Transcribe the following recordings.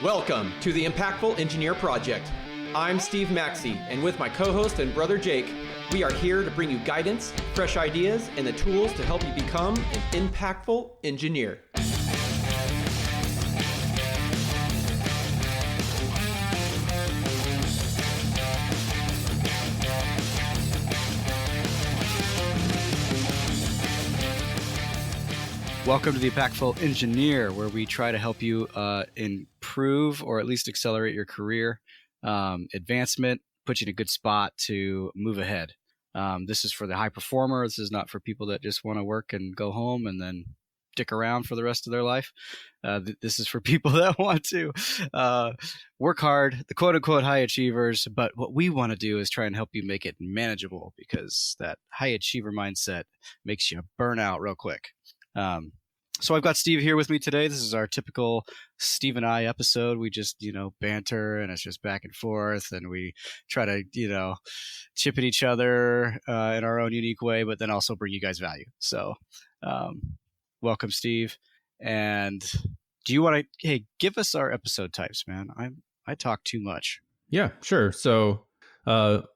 Welcome to the Impactful Engineer Project. I'm Steve Maxey, and with my co-host and brother Jake, we are here to bring you guidance, fresh ideas, and the tools to help you become an impactful engineer. Welcome to the Impactful Engineer, where we try to help you improve or at least accelerate your career advancement, put you in a good spot to move ahead. This is for the high performer. This is not for people that just want to work and go home and then stick around for the rest of their life. This is for people that want to work hard, the quote-unquote high achievers. But what we want to do is try and help you make it manageable, because that high achiever mindset makes you burn out real quick. So I've got Steve here with me today. This is our typical Steve and I episode. We just, banter, and it's just back and forth, and we try to, chip at each other in our own unique way, but then also bring you guys value. So welcome, Steve. And do you want to, give us our episode types, man? I talk too much. Yeah, sure. So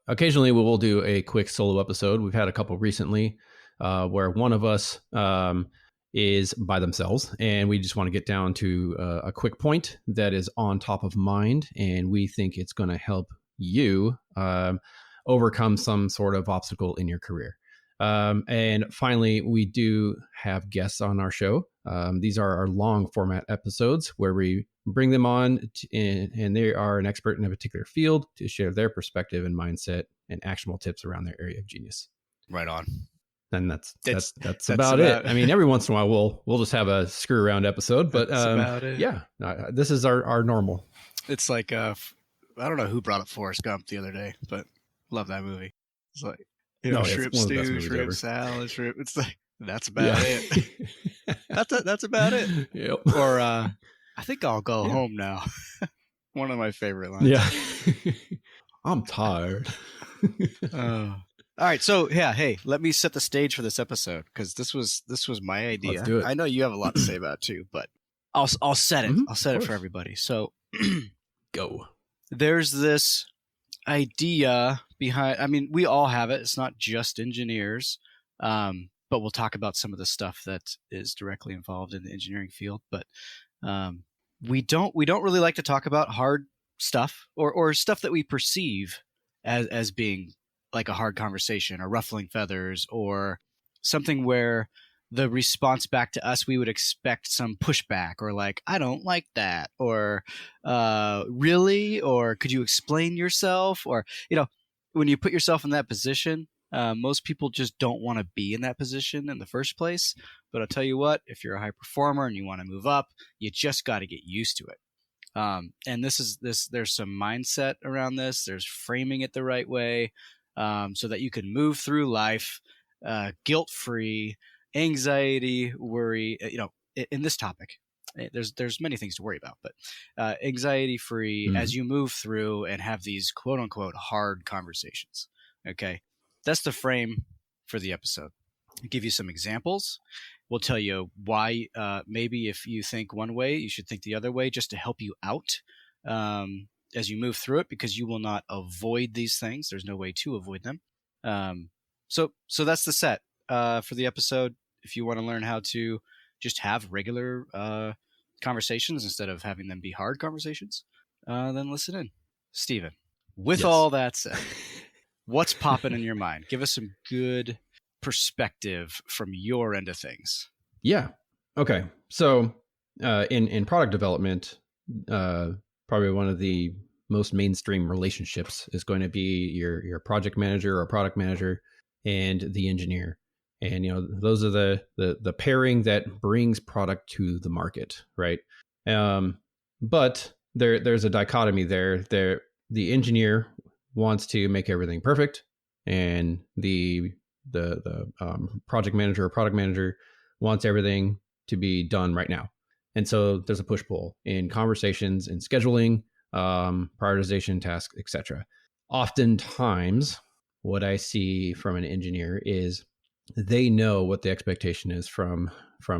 occasionally we will do a quick solo episode. We've had a couple recently where one of us is by themselves, and we just want to get down to a quick point that is on top of mind, and we think it's going to help you overcome some sort of obstacle in your career. And finally, we do have guests on our show. These are our long format episodes where we bring them on and they are an expert in a particular field to share their perspective and mindset and actionable tips around their area of genius. Right on. And that's about it. I mean, every once in a while we'll just have a screw around episode, but about it. Yeah, this is our normal. It's like I don't know who brought up Forrest Gump the other day, but love that movie. It's like shrimp stew, shrimp salad, shrimp. It's like that's about it. that's about it. Yep. Or I think I'll go home now. One of my favorite lines. Yeah. I'm tired. All right, so hey, let me set the stage for this episode, because this was my idea. Let's do it. I know you have a lot to say about it too, but I'll set it. Mm-hmm. I'll set it for everybody. So go. There's this idea behind. I mean, we all have it. It's not just engineers, but we'll talk about some of the stuff that is directly involved in the engineering field. But we don't really like to talk about hard stuff or stuff that we perceive as being like a hard conversation or ruffling feathers or something where the response back to us, we would expect some pushback or like, I don't like that, or really, or could you explain yourself? Or, when you put yourself in that position, most people just don't want to be in that position in the first place. But I'll tell you what, if you're a high performer and you want to move up, you just got to get used to it. And there's some mindset around this. There's framing it the right way. So that you can move through life guilt-free, anxiety, worry. In this topic, there's many things to worry about, but anxiety-free as you move through and have these quote-unquote hard conversations. Okay, that's the frame for the episode. I'll give you some examples. We'll tell you why maybe if you think one way, you should think the other way, just to help you out. As you move through it, because you will not avoid these things. There's no way to avoid them. So that's the set for the episode. If you want to learn how to just have regular conversations instead of having them be hard conversations, then listen in. Steven, with all that said, what's popping in your mind? Give us some good perspective from your end of things. Yeah. Okay. So in product development, probably one of the most mainstream relationships is going to be your project manager or product manager and the engineer. And, those are the pairing that brings product to the market, right? But there's a dichotomy there. The engineer wants to make everything perfect, and the project manager or product manager wants everything to be done right now. And so there's a push-pull in conversations, in scheduling, prioritization, tasks, etc. Oftentimes, what I see from an engineer is they know what the expectation is from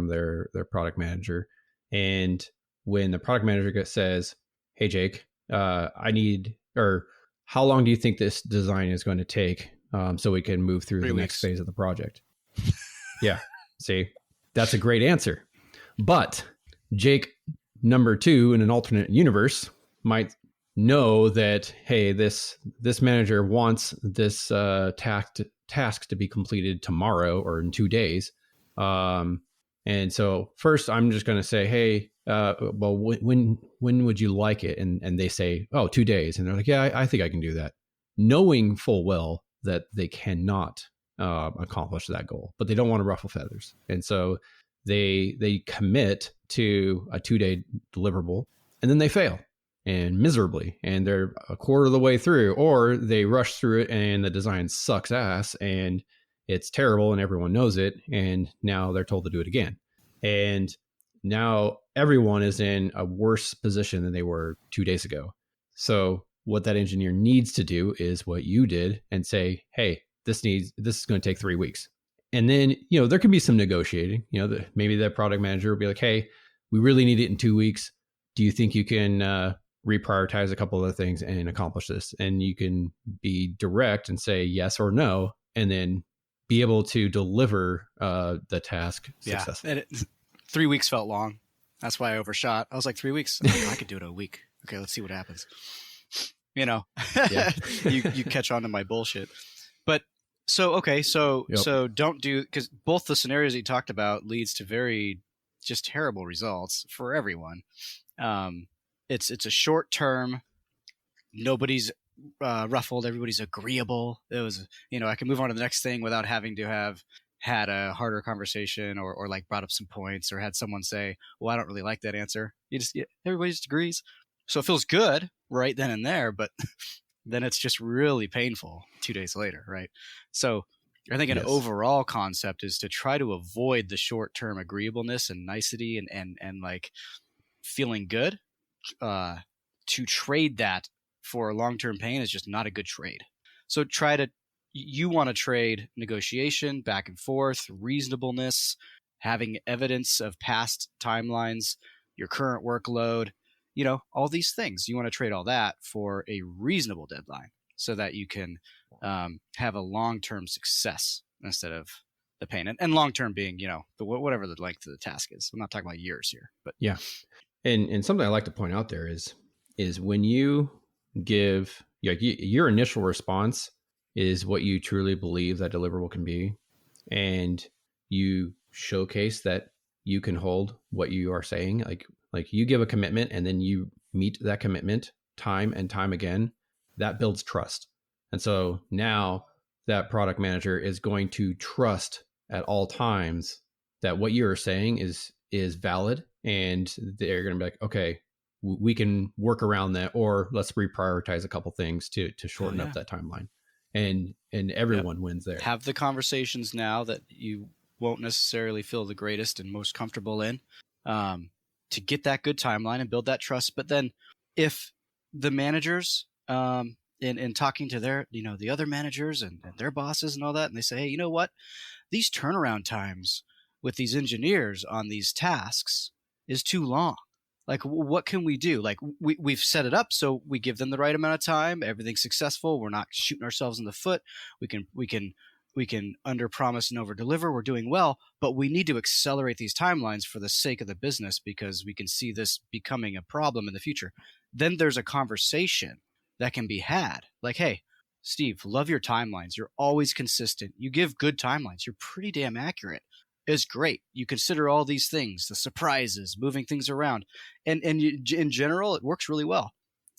their product manager. And when the product manager says, hey, Jake, how long do you think this design is going to take so we can move through 3 the weeks. next phase of the project? Yeah. See, that's a great answer. But Jake, number 2 in an alternate universe, might know that, hey, this manager wants this task to be completed tomorrow or in 2 days. And so first I'm just going to say, hey, well, when would you like it? And they say, oh, 2 days. And they're like, yeah, I think I can do that. Knowing full well that they cannot accomplish that goal, but they don't want to ruffle feathers. And so they commit to a 2-day deliverable, and then they fail, and miserably, and they're a quarter of the way through, or they rush through it and the design sucks ass and it's terrible and everyone knows it, and now they're told to do it again. And now everyone is in a worse position than they were 2 days ago. So what that engineer needs to do is what you did and say, hey, this is going to take 3 weeks. And then, there can be some negotiating. Maybe that product manager will be like, hey, we really need it in 2 weeks. Do you think you can reprioritize a couple of things and accomplish this? And you can be direct and say yes or no, and then be able to deliver the task successfully. Yeah, 3 weeks felt long. That's why I overshot. I was like, 3 weeks. I could do it in a week. Okay, let's see what happens. Yeah. you catch on to my bullshit. But so don't do, because both the scenarios you talked about leads to very just terrible results for everyone. It's a short term. Nobody's ruffled. Everybody's agreeable. It was, I can move on to the next thing without having to have had a harder conversation or like brought up some points or had someone say, well, I don't really like that answer. Everybody just agrees. So it feels good right then and there, but then it's just really painful 2 days later, right? So I think an overall concept is to try to avoid the short-term agreeableness and nicety and like feeling good. To trade that for long-term pain is just not a good trade. So you want to trade negotiation, back and forth, reasonableness, having evidence of past timelines, your current workload, all these things. You want to trade all that for a reasonable deadline so that you can have a long-term success instead of the pain. And long-term being, whatever the length of the task is. I'm not talking about years here, but yeah. And something I like to point out there is when you give your initial response is what you truly believe that deliverable can be, and you showcase that you can hold what you are saying, like you give a commitment and then you meet that commitment time and time again, that builds trust. And so now that product manager is going to trust at all times that what you're saying is valid, and they're going to be like, okay, we can work around that, or let's reprioritize a couple things to shorten up that timeline. And everyone wins there. Have the conversations now that you won't necessarily feel the greatest and most comfortable in, to get that good timeline and build that trust. But then if the managers, in talking to their, the other managers and their bosses and all that, and they say, hey, you know what? These turnaround times with these engineers on these tasks is too long. Like, what can we do? Like, we've set it up so we give them the right amount of time. Everything's successful. We're not shooting ourselves in the foot. We can under promise and over deliver. We're doing well, but we need to accelerate these timelines for the sake of the business because we can see this becoming a problem in the future. Then there's a conversation that can be had. Like, hey, Steve, love your timelines. You're always consistent. You give good timelines. You're pretty damn accurate. It's great. You consider all these things, the surprises, moving things around. And in general, it works really well.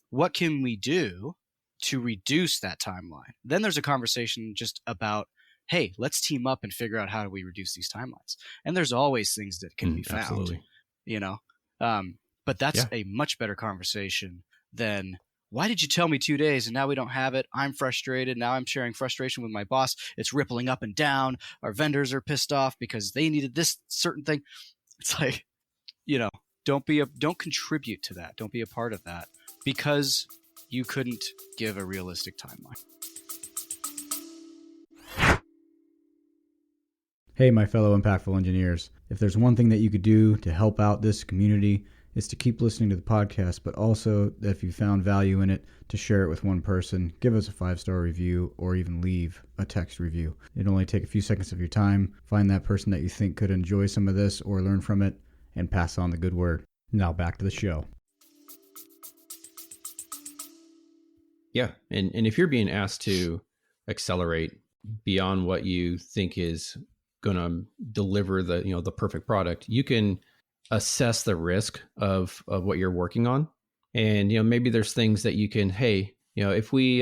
What can we do to reduce that timeline? Then there's a conversation just about, hey, let's team up and figure out how do we reduce these timelines. And there's always things that can be found, absolutely. But that's a much better conversation than, why did you tell me 2 days and now we don't have it? I'm frustrated. Now I'm sharing frustration with my boss. It's rippling up and down. Our vendors are pissed off because they needed this certain thing. It's like, don't contribute to that. Don't be a part of that because you couldn't give a realistic timeline. Hey, my fellow impactful engineers. If there's one thing that you could do to help out this community, is to keep listening to the podcast, but also if you found value in it, to share it with one person, give us a 5-star review, or even leave a text review. It'll only take a few seconds of your time. Find that person that you think could enjoy some of this or learn from it, and pass on the good word. Now back to the show. Yeah, and if you're being asked to accelerate beyond what you think is going to deliver the perfect product, you can assess the risk of what you're working on, and maybe there's things that you can, hey, if we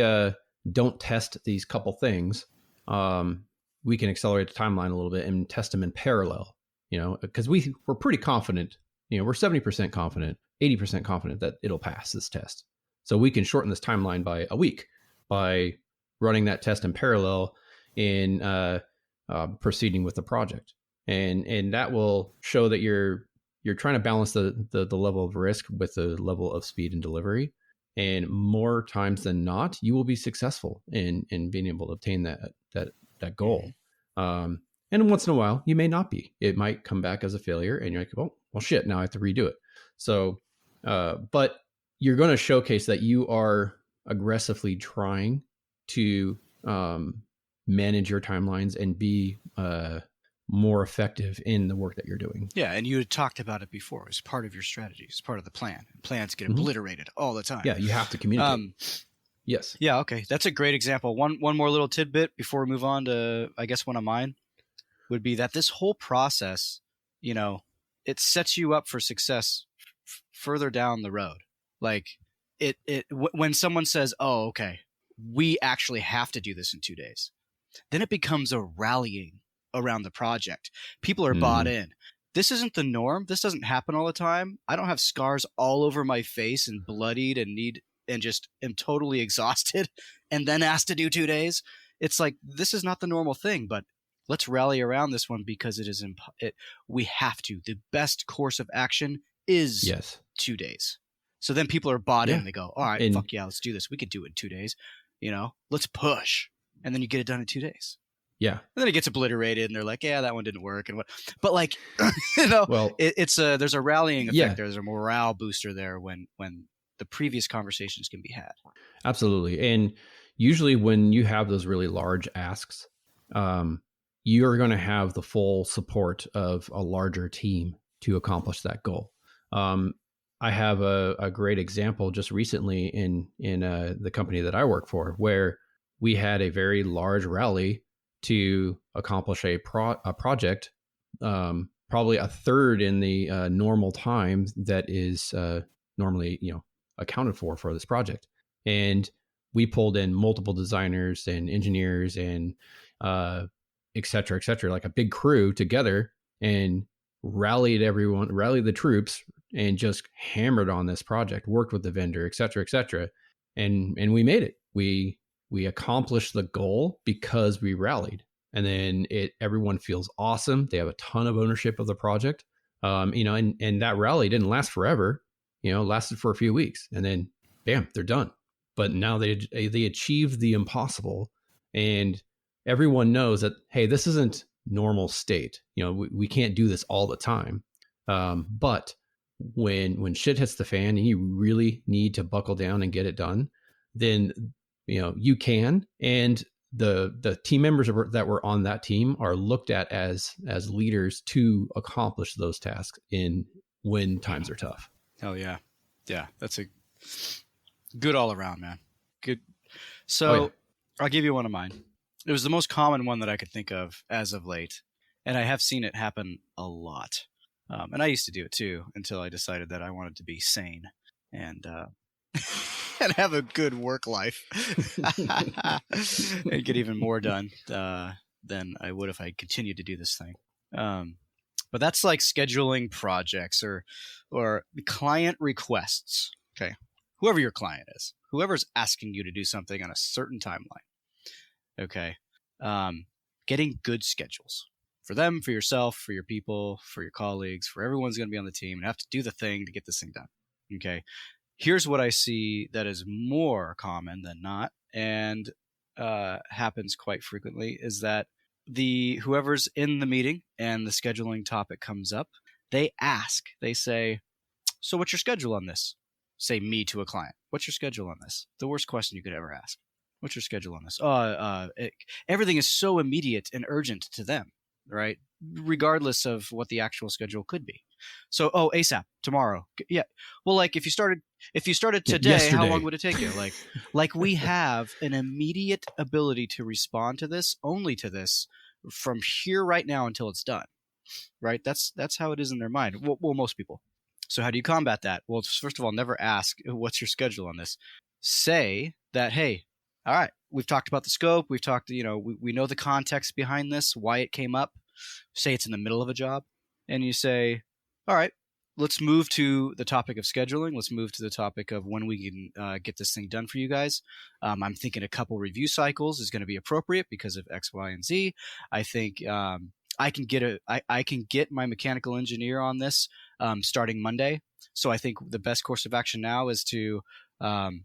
don't test these couple things, we can accelerate the timeline a little bit and test them in parallel, because we're pretty confident, we're 70% confident, 80% confident that it'll pass this test. So we can shorten this timeline by a week by running that test in parallel in proceeding with the project. And that will show that you're trying to balance the level of risk with the level of speed and delivery. And more times than not, you will be successful in being able to obtain that goal. And once in a while, you may not be. It might come back as a failure, and you're like, well, shit, now I have to redo it. So, but you're going to showcase that you are aggressively trying to manage your timelines and be more effective in the work that you're doing. Yeah, and you had talked about it before. It's part of your strategy. It's part of the plan. Plans get obliterated all the time. Yeah, you have to communicate. Yes. Yeah, okay. That's a great example. One more little tidbit before we move on to, I guess, one of mine would be that this whole process, it sets you up for success further down the road. Like when someone says, oh, okay, we actually have to do this in 2 days, then it becomes a rallying around the project. People are bought in. This isn't the norm. This doesn't happen all the time. I don't have scars all over my face and bloodied and just am totally exhausted and then asked to do 2 days. It's like, this is not the normal thing, but let's rally around this one because we have to. The best course of action is 2 days. So then people are bought in. They go, all right, fuck yeah, let's do this. We could do it in 2 days. Let's push. And then you get it done in 2 days. Yeah. And then it gets obliterated and they're like, yeah, that one didn't work. But like, well, there's a rallying effect. Yeah. There's a morale booster there when the previous conversations can be had. Absolutely. And usually when you have those really large asks, you're going to have the full support of a larger team to accomplish that goal. I have a great example just recently in the company that I work for, where we had a very large rally to accomplish a project, probably a third in the normal time that is normally accounted for this project. And we pulled in multiple designers and engineers and et cetera, like a big crew together, and rallied the troops and just hammered on this project, worked with the vendor, et cetera. And we made it. We accomplished the goal because we rallied. And then everyone feels awesome. They have a ton of ownership of the project. And that rally didn't last forever, lasted for a few weeks, and then bam, they're done. But now they achieved the impossible, and everyone knows that, hey, this isn't normal state. We can't do this all the time. But when shit hits the fan and you really need to buckle down and get it done, then you can. And the team members that were on that team are looked at as leaders to accomplish those tasks when times are tough. Hell yeah. Yeah, that's a good all around, man. Good. So I'll give you one of mine. It was the most common one that I could think of as of late, and I have seen it happen a lot. And I used to do it too until I decided that I wanted to be sane and and have a good work life and get even more done than I would if I continued to do this thing. But that's like scheduling projects or client requests. Okay, whoever your client is, whoever's asking you to do something on a certain timeline. Okay, getting good schedules for them, for yourself, for your people, for your colleagues, for everyone's going to be on the team and have to do the thing to get this thing done. Okay, here's what I see that is more common than not, and happens quite frequently, is that whoever's in the meeting and the scheduling topic comes up, they say, So what's your schedule on this? Say me to a client. What's your schedule on this? The worst question you could ever ask. What's your schedule on this? Everything is so immediate and urgent to them, right? Regardless of what the actual schedule could be. So, ASAP, tomorrow. Yeah. Well, like if you started today, yesterday. how long would it take you? Like we have an immediate ability to respond to this, only to this, from here right now until it's done. Right? That's how it is in their mind. Well, most people. So how do you combat that? Well, first of all, never ask, what's your schedule on this? Say that, hey, all right, we've talked about the scope. We've talked, we know the context behind this, why it came up. Say it's in the middle of a job. And you say, all right, let's move to the topic of scheduling. Let's move to the topic of when we can get this thing done for you guys. I'm thinking a couple review cycles is going to be appropriate because of X, Y, and Z. I think I can get my mechanical engineer on this starting Monday. So I think the best course of action now is to on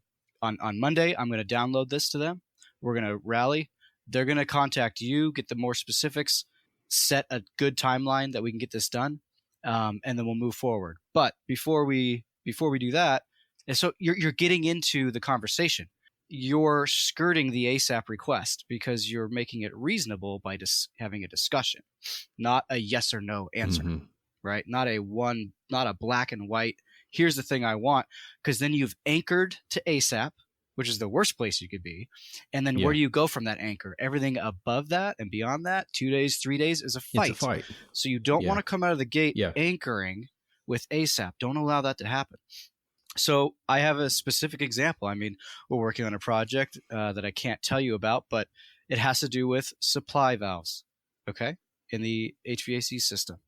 Monday, I'm going to download this to them. We're going to rally. They're going to contact you, get the more specifics, set a good timeline that we can get this done, and then we'll move forward. But before we do that, and so you're getting into the conversation. You're skirting the ASAP request because you're making it reasonable by just having a discussion, not a yes or no answer, right? Not a black and white, here's the thing I want, because then you've anchored to ASAP, which is the worst place you could be. And then where do you go from that anchor? Everything above that and beyond that, 2 days, 3 days is a fight. It's a fight. So you don't want to come out of the gate anchoring with ASAP. Don't allow that to happen. So I have a specific example. I mean, we're working on a project that I can't tell you about, but it has to do with supply valves, okay, in the HVAC system.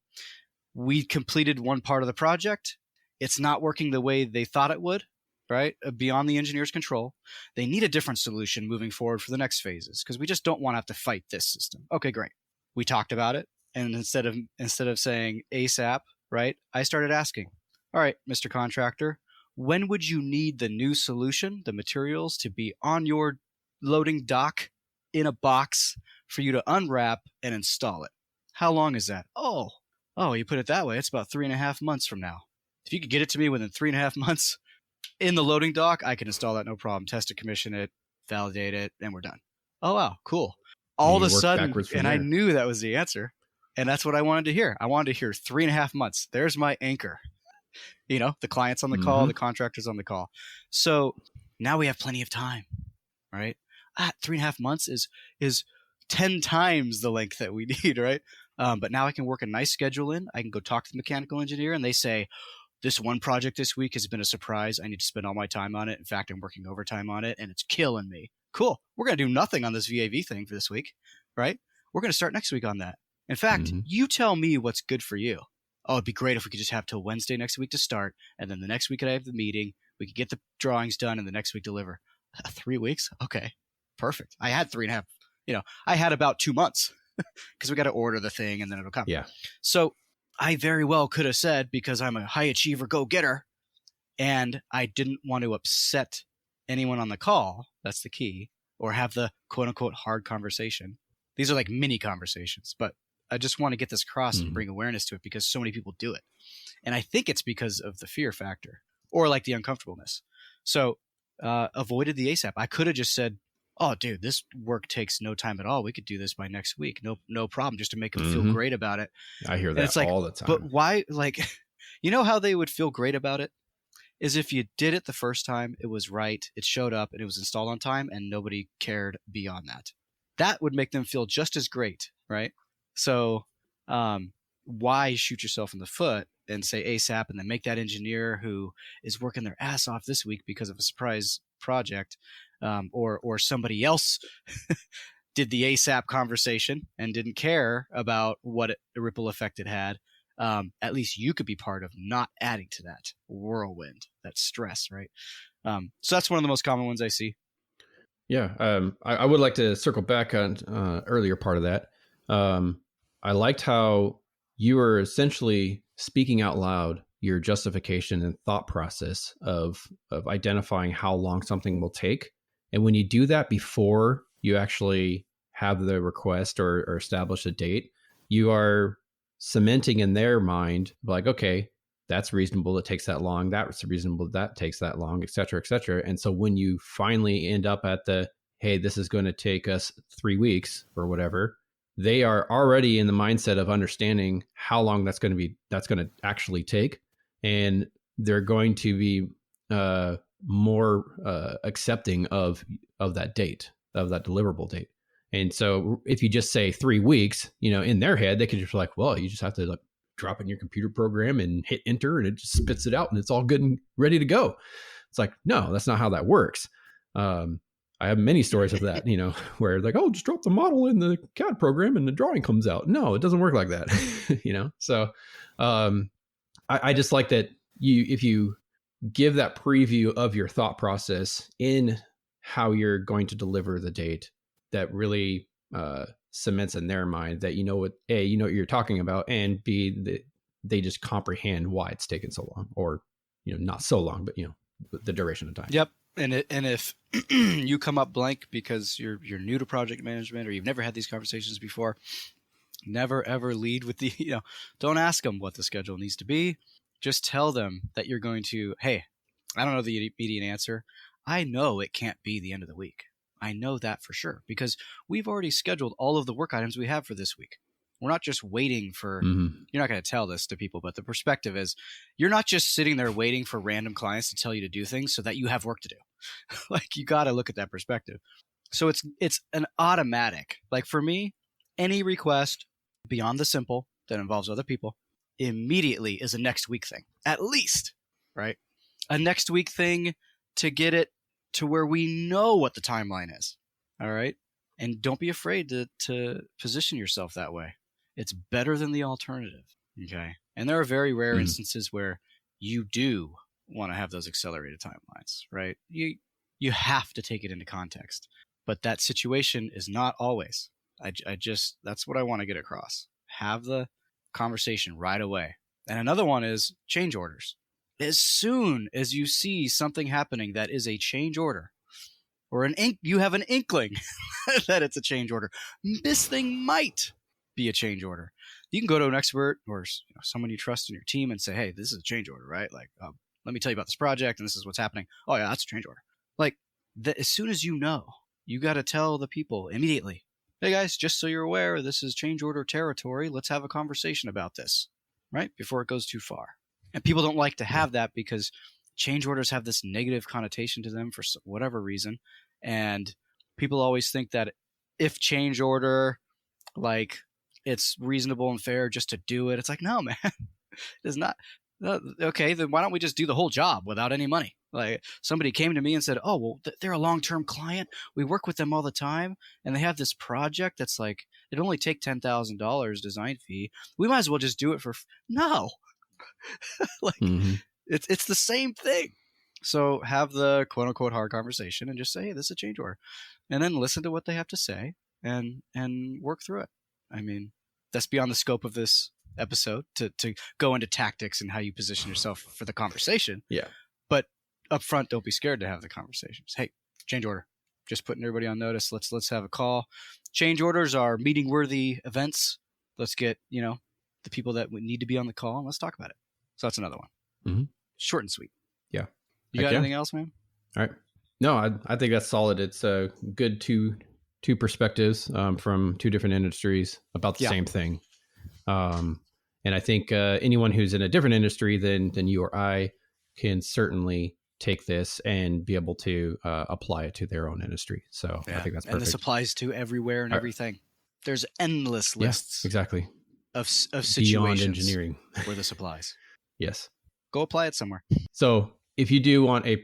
We completed one part of the project. It's not working the way they thought it would, right? Beyond the engineer's control. They need a different solution moving forward for the next phases because we just don't want to have to fight this system. Okay, great. We talked about it. And instead of saying ASAP, right, I started asking, all right, Mr. Contractor, when would you need the new solution, the materials, to be on your loading dock in a box for you to unwrap and install it? How long is that? Oh, you put it that way. It's about 3.5 months from now. If you could get it to me within 3.5 months in the loading dock, I can install that, no problem. Test it, commission it, validate it, and we're done. Oh, wow, cool. All of a sudden, and I knew that was the answer. And that's what I wanted to hear. I wanted to hear 3.5 months. There's my anchor. The client's on the call, the contractor's on the call. So now we have plenty of time, right? 3.5 months is 10 times the length that we need, right? But now I can work a nice schedule in. I can go talk to the mechanical engineer and they say, this one project this week has been a surprise. I need to spend all my time on it. In fact, I'm working overtime on it and it's killing me. Cool. We're going to do nothing on this VAV thing for this week, right? We're going to start next week on that. In fact, you tell me what's good for you. Oh, it'd be great if we could just have till Wednesday next week to start. And then the next week I have the meeting. We could get the drawings done and the next week deliver. 3 weeks? Okay, perfect. I had 3.5, I had about 2 months because we got to order the thing and then it'll come. Yeah. So I very well could have said, because I'm a high achiever go-getter and I didn't want to upset anyone on the call, that's the key, or have the quote-unquote hard conversation. These are like mini conversations, but I just want to get this across and bring awareness to it because so many people do it. And I think it's because of the fear factor or like the uncomfortableness. So avoided the ASAP. I could have just said, oh, dude, this work takes no time at all. We could do this by next week. No problem, just to make them feel great about it. I hear that it's like, all the time. But why, how they would feel great about it is if you did it the first time, it was right, it showed up, and it was installed on time, and nobody cared beyond that. That would make them feel just as great, right? So why shoot yourself in the foot and say ASAP and then make that engineer who is working their ass off this week because of a surprise project or somebody else did the ASAP conversation and didn't care about what the ripple effect it had. At least you could be part of not adding to that whirlwind, that stress, right? So that's one of the most common ones I see. Yeah. I would like to circle back on earlier part of that. I liked how you were essentially speaking out loud your justification and thought process of identifying how long something will take. And when you do that before you actually have the request or establish a date, you are cementing in their mind, like, okay, that's reasonable. It takes that long. That's reasonable. That takes that long, et cetera, et cetera. And so when you finally end up at the, hey, this is going to take us 3 weeks or whatever, they are already in the mindset of understanding how long that's going to actually take. And they're going to be more accepting of that date, of that deliverable date. And so if you just say 3 weeks, in their head, they could just be like, well, you just have to drop in your computer program and hit enter and it just spits it out and it's all good and ready to go. It's like, no, that's not how that works. I have many stories of that, where like, oh, just drop the model in the CAD program and the drawing comes out. No, it doesn't work like that, So I just like that if you give that preview of your thought process in how you're going to deliver the date, that really cements in their mind that what you're talking about, and B, that they just comprehend why it's taken so long, or not so long, but the duration of time. Yep. And if you come up blank because you're new to project management or you've never had these conversations before, never ever lead with the don't ask them what the schedule needs to be. Just tell them that you're going to, hey, I don't know the immediate answer. I know it can't be the end of the week. I know that for sure because we've already scheduled all of the work items we have for this week. We're not just waiting for, You're not going to tell this to people, but the perspective is you're not just sitting there waiting for random clients to tell you to do things so that you have work to do. Like you got to look at that perspective. So it's an automatic, like for me, any request beyond the simple that involves other people immediately is a next week thing, at least, right? A next week thing to get it to where we know what the timeline is. All right. And don't be afraid to position yourself that way. It's better than the alternative. Okay. And there are very rare instances where you do want to have those accelerated timelines, right? You have to take it into context, but that situation is not always. That's what I want to get across. Have the conversation right away. And another one is change orders. As soon as you see something happening that is a change order, or you have an inkling that it's a change order, this thing might be a change order. You can go to an expert or someone you trust in your team and say, hey, this is a change order, right? Like, let me tell you about this project and this is what's happening. Oh yeah, that's a change order. Like as soon as you got to tell the people immediately, hey guys, just so you're aware, this is change order territory. Let's have a conversation about this, right? Before it goes too far. And people don't like to have that because change orders have this negative connotation to them for whatever reason. And people always think that if change order, like it's reasonable and fair just to do it. It's like, no, man, it's not. Okay, then why don't we just do the whole job without any money? Like somebody came to me and said, oh, well, they're a long-term client. We work with them all the time. And they have this project that's like, it only take $10,000 design fee. We might as well just do it for, no. It's the same thing. So have the quote unquote hard conversation and just say, hey, this is a change order. And then listen to what they have to say and work through it. I mean, that's beyond the scope of this episode to go into tactics and how you position yourself for the conversation. Yeah. But up front, don't be scared to have the conversations. Hey, change order. Just putting everybody on notice. Let's have a call. Change orders are meeting worthy events. Let's get, the people that would need to be on the call and let's talk about it. So that's another one. Mm-hmm. Short and sweet. Yeah. You got anything else, man? All right. No, I think that's solid. It's a good two perspectives from two different industries about the same thing. And I think anyone who's in a different industry than you or I can certainly take this and be able to apply it to their own industry. So I think that's perfect. And this applies to everywhere and everything. There's endless lists. Exactly. Of situations beyond engineering where this applies. Yes. Go apply it somewhere. So if you do want a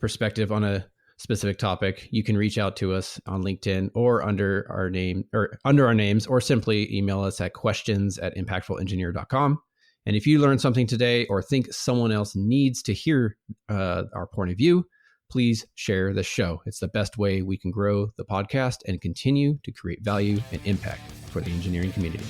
perspective on a specific topic, you can reach out to us on LinkedIn or under our names, or simply email us at questions@impactfulengineer.com. And if you learned something today or think someone else needs to hear our point of view, please share the show. It's the best way we can grow the podcast and continue to create value and impact for the engineering community.